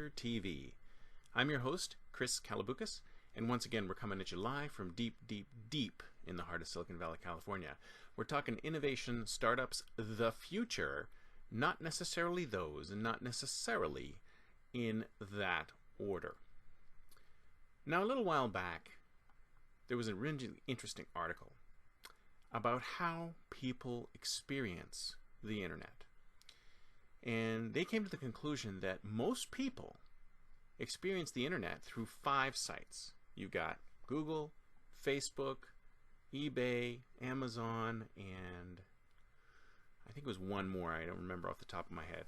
Computer TV. I'm your host, Chris Kalabukas, and once again we're coming at you live from deep, deep, deep in the heart of Silicon Valley, California. We're talking innovation, startups, the future, not necessarily those, and not necessarily in that order. Now, a little while back, there was a really interesting article about how people experience the internet. And they came to the conclusion that most people experience the internet through 5 sites. You've got Google, Facebook, eBay, Amazon, and I think it was one more. I don't remember off the top of my head.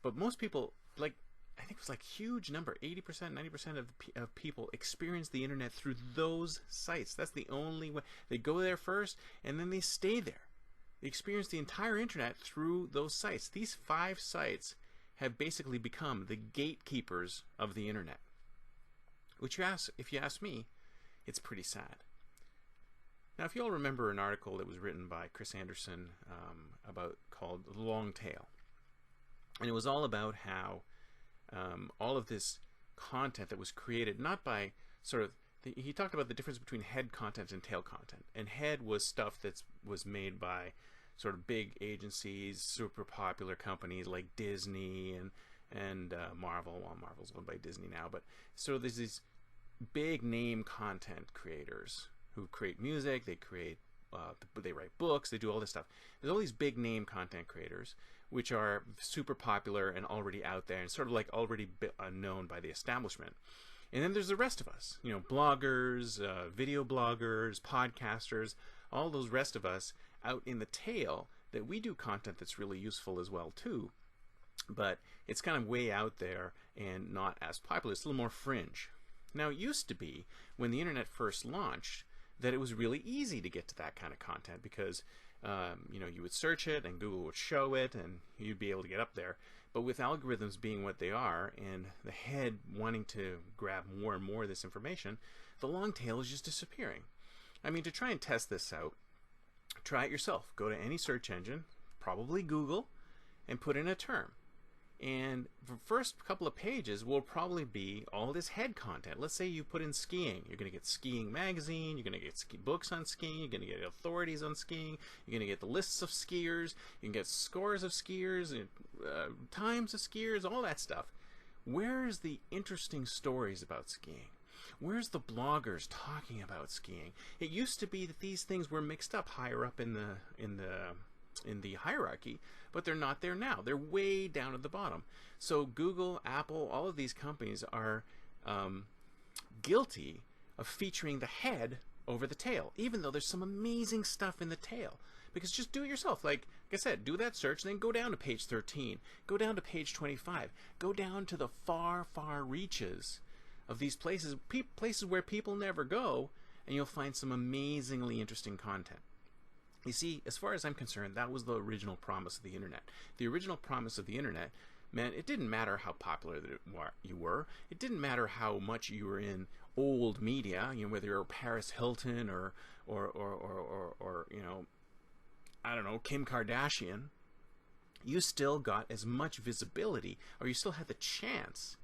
But most people, I think it was like huge number, 80%, 90% of people experience the internet through those sites. That's the only way. They go there first, and then they stay there. They experience the entire internet through those sites. These 5 sites have basically become the gatekeepers of the internet. Which, if you ask me, it's pretty sad. Now, if you all remember an article that was written by Chris Anderson called The Long Tail. And it was all about how all of this content that was created, not by he talked about the difference between head content and tail content. And head was stuff that was made by sort of big agencies, super popular companies like Disney and Marvel. Well, Marvel's owned by Disney now, but so there's these big name content creators who create music, they write books, they do all this stuff. There's all these big name content creators which are super popular and already out there and sort of like already known by the establishment. And then there's the rest of us, bloggers, video bloggers, podcasters, all those rest of us out in the tail that we do content that's really useful as well too, but it's kind of way out there and not as popular. It's a little more fringe. Now, it used to be, when the internet first launched, that it was really easy to get to that kind of content because you would search it and Google would show it and you'd be able to get up there. But with algorithms being what they are and the head wanting to grab more and more of this information, the long tail is just disappearing. I mean, to try and test this out, try it yourself. Go to any search engine, probably Google, and put in a term. And the first couple of pages will probably be all this head content. Let's say you put in skiing. You're going to get skiing magazine, you're going to get books on skiing, you're going to get authorities on skiing, you're going to get the lists of skiers, you can get scores of skiers, times of skiers, all that stuff. Where's the interesting stories about skiing? Where's the bloggers talking about skiing? It used to be that these things were mixed up higher up in the hierarchy, but they're not there now. They're way down at the bottom. So Google, Apple, all of these companies are guilty of featuring the head over the tail, even though there's some amazing stuff in the tail. Because just do it yourself. Like I said, do that search, then go down to page 13, go down to page 25, go down to the far, far reaches of these places, places where people never go, and you'll find some amazingly interesting content. You see, as far as I'm concerned, that was the original promise of the internet. The original promise of the internet meant it didn't matter how popular you were. It didn't matter how much you were in old media, whether you're Paris Hilton or I don't know, Kim Kardashian. You still got as much visibility, or you still had the chance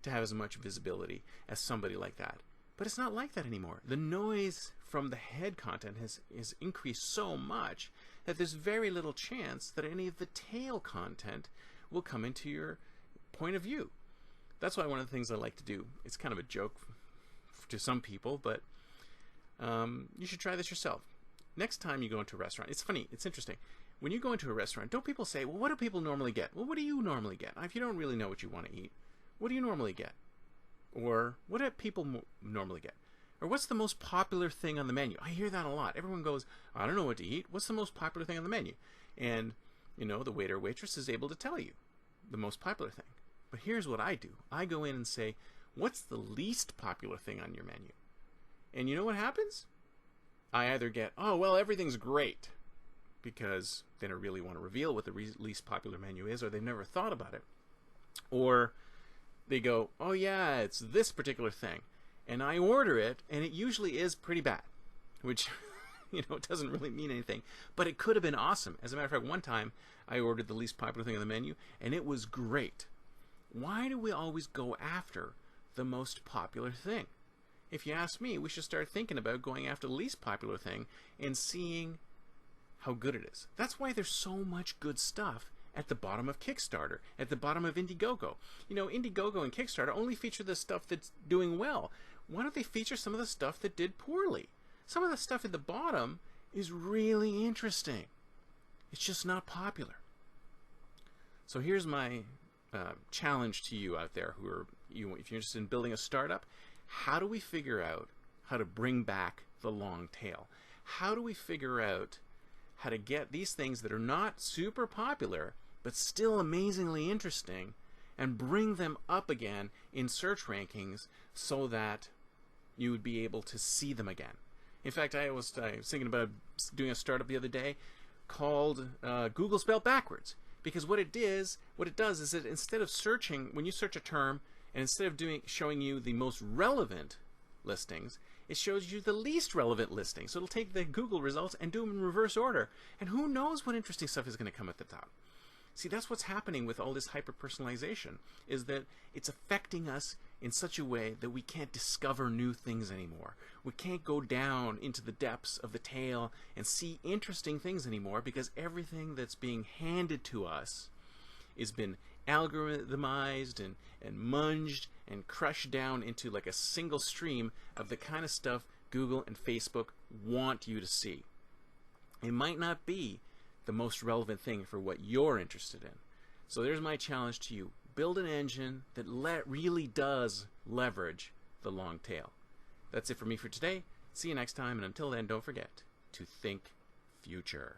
to have as much visibility as somebody like that. But it's not like that anymore. The noise from the head content has increased so much that there's very little chance that any of the tail content will come into your point of view. That's why one of the things I like to do, it's kind of a joke to some people, but you should try this yourself. Next time you go into a restaurant, it's funny, it's interesting. When you go into a restaurant, don't people say, well, what do people normally get? Well, what do you normally get? If you don't really know what you want to eat, what do you normally get? Or what do people normally get? Or what's the most popular thing on the menu? I hear that a lot. Everyone goes, I don't know what to eat. What's the most popular thing on the menu? And, the waiter or waitress is able to tell you the most popular thing. But here's what I do. I go in and say, what's the least popular thing on your menu? And you know what happens? I either get, oh, well, everything's great, because they don't really want to reveal what the least popular menu is, or they've never thought about it. Or they go, oh yeah, it's this particular thing. And I order it, and it usually is pretty bad, which, it doesn't really mean anything. But it could have been awesome. As a matter of fact, one time I ordered the least popular thing on the menu, and it was great. Why do we always go after the most popular thing? If you ask me, we should start thinking about going after the least popular thing and seeing how good it is. That's why there's so much good stuff at the bottom of Kickstarter, at the bottom of Indiegogo. You know, Indiegogo and Kickstarter only feature the stuff that's doing well. Why don't they feature some of the stuff that did poorly? Some of the stuff at the bottom is really interesting. It's just not popular. So here's my challenge to you out there if you're interested in building a startup. How do we figure out how to bring back the long tail? How do we figure out how to get these things that are not super popular but still amazingly interesting and bring them up again in search rankings so that you would be able to see them again? In fact, I was thinking about doing a startup the other day called Google Spelled Backwards, because what it does is that instead of searching, when you search a term, and instead of showing you the most relevant listings, it shows you the least relevant listings. So it'll take the Google results and do them in reverse order, and who knows what interesting stuff is going to come at the top. See, that's what's happening with all this hyper-personalization, is that it's affecting us in such a way that we can't discover new things anymore. We can't go down into the depths of the tail and see interesting things anymore, because everything that's being handed to us has been algorithmized and munged and crushed down into like a single stream of the kind of stuff Google and Facebook want you to see. It might not be the most relevant thing for what you're interested in. So there's my challenge to you. Build an engine that really does leverage the long tail. That's it for me for today. See you next time, and until then, don't forget to think future.